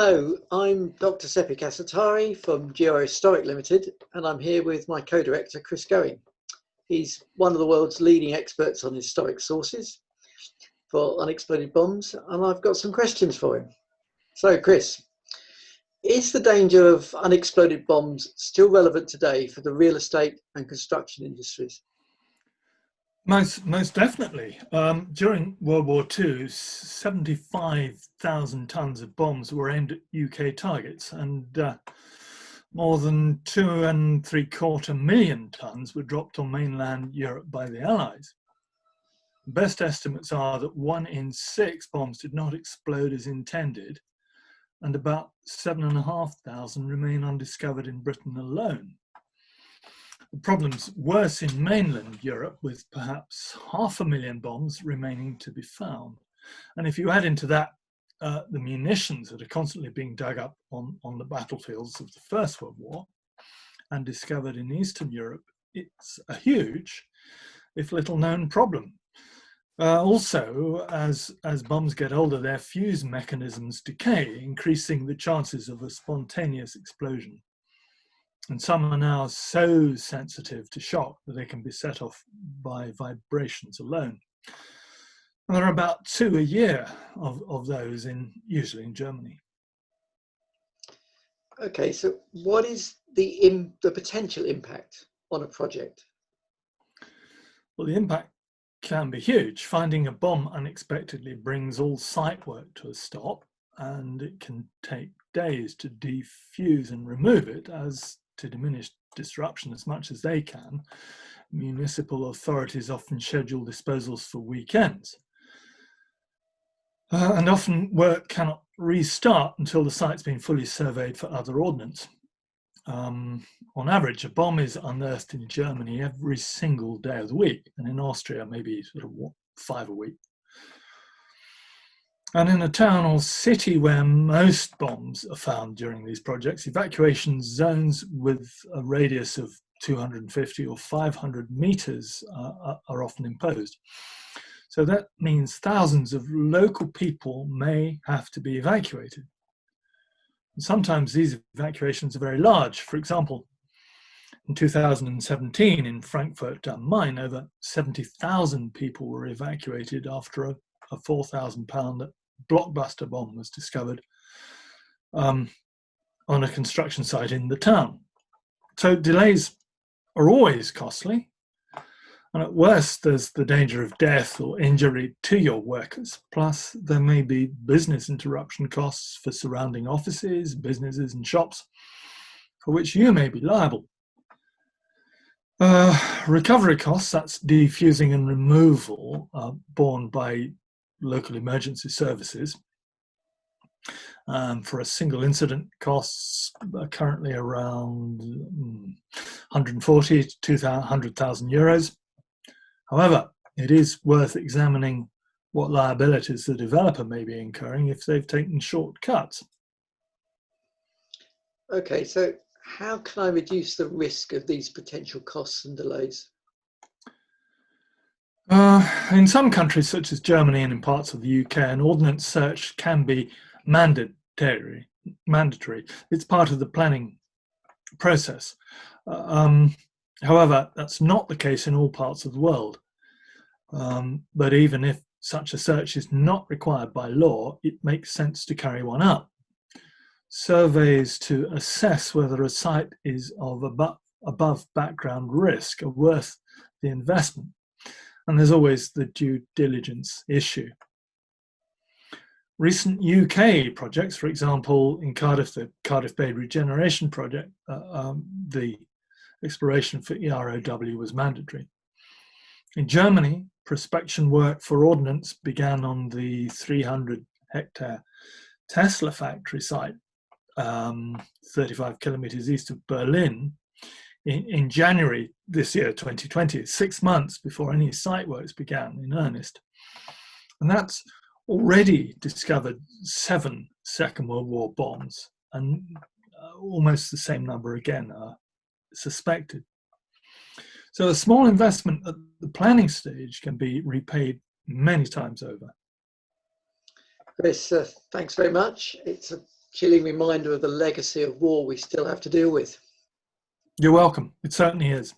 Hello, I'm Dr. Seppi Kasatari from Geohistoric Limited, and I'm here with my co-director, Chris Going. He's one of the world's leading experts on historic sources for unexploded bombs, and I've got some questions for him. So, Chris, is the danger of unexploded bombs still relevant today for the real estate and construction industries? Most definitely. During World War II, 75,000 tons of bombs were aimed at UK targets, and more than 2.75 million tons were dropped on mainland Europe by the Allies. Best estimates are that 1 in 6 bombs did not explode as intended, and about 7,500 remain undiscovered in Britain alone. The problem's worse in mainland Europe, with perhaps 500,000 bombs remaining to be found. And if you add into that the munitions that are constantly being dug up on the battlefields of the First World War and discovered in Eastern Europe, it's a huge, if little known problem. Also, as bombs get older, their fuse mechanisms decay, increasing the chances of a spontaneous explosion. And some are now so sensitive to shock that they can be set off by vibrations alone. And there are about 2 a year of those, usually in Germany. Okay, so what is the potential impact on a project? Well, the impact can be huge. Finding a bomb unexpectedly brings all site work to a stop, and it can take days to defuse and remove it to diminish disruption as much as they can. Municipal authorities often schedule disposals for weekends. And often work cannot restart until the site's been fully surveyed for other ordnance. On average, a bomb is unearthed in Germany every single day of the week, and in Austria, maybe sort of 5 a week. And in a town or city where most bombs are found during these projects, evacuation zones with a radius of 250 or 500 meters are often imposed. So that means thousands of local people may have to be evacuated. And sometimes these evacuations are very large. For example, in 2017 in Frankfurt am Main, over 70,000 people were evacuated after a 4,000 pound blockbuster bomb was discovered on a construction site in the town. So delays are always costly, and at worst there's the danger of death or injury to your workers. Plus there may be business interruption costs for surrounding offices, businesses and shops for which you may be liable. Recovery costs, that's defusing and removal, are borne by local emergency services. For a single incident, costs are currently around 140 to 200,000 euros. However, it is worth examining what liabilities the developer may be incurring if they've taken shortcuts. Okay, so how can I reduce the risk of these potential costs and delays? In some countries, such as Germany and in parts of the UK, an ordnance search can be mandatory. It's part of the planning process. However, that's not the case in all parts of the world. But even if such a search is not required by law, it makes sense to carry one out. Surveys to assess whether a site is of above background risk are worth the investment. And there's always the due diligence issue. Recent UK projects, for example, in Cardiff, the Cardiff Bay Regeneration Project, the exploration for EROW was mandatory. In Germany, prospection work for ordnance began on the 300-hectare Tesla factory site, 35 kilometers east of Berlin, in January this year, 2020, 6 months before any site works began in earnest. And that's already discovered 7 Second World War bombs, and almost the same number again are suspected. So a small investment at the planning stage can be repaid many times over. Chris, thanks very much. It's a chilling reminder of the legacy of war we still have to deal with. You're welcome. It certainly is.